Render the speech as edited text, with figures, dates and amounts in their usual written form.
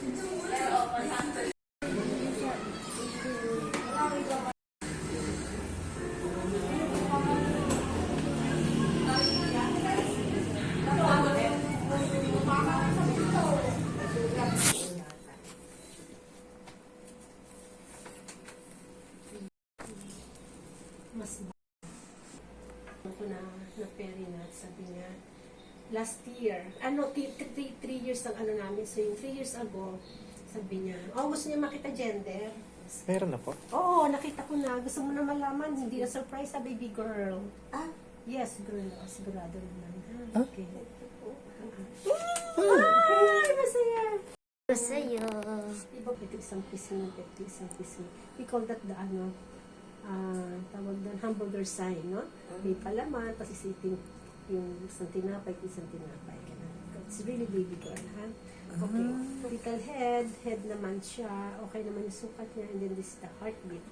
Mas ko na peri na, sabi niya, last year, 3 years ang ano namin, so yung 3 years ago, sabi niya, gusto niya makita gender. Meron na po. Oo, nakita ko na, gusto mo na malaman, hindi na surprise sa baby girl. Yes, girl, sigurado naman. Okay. Ay, masaya! Masaya. Iba, ito isang pisngi, ito isang pisngi. We call that the, tawag doon, hamburger sign, no? May palaman, tapos isipin yung isang tinapay, isang tinapay. It's really baby girl, ha? Okay. Little head naman siya. Okay naman yung sukat niya. And then this is the heartbeat.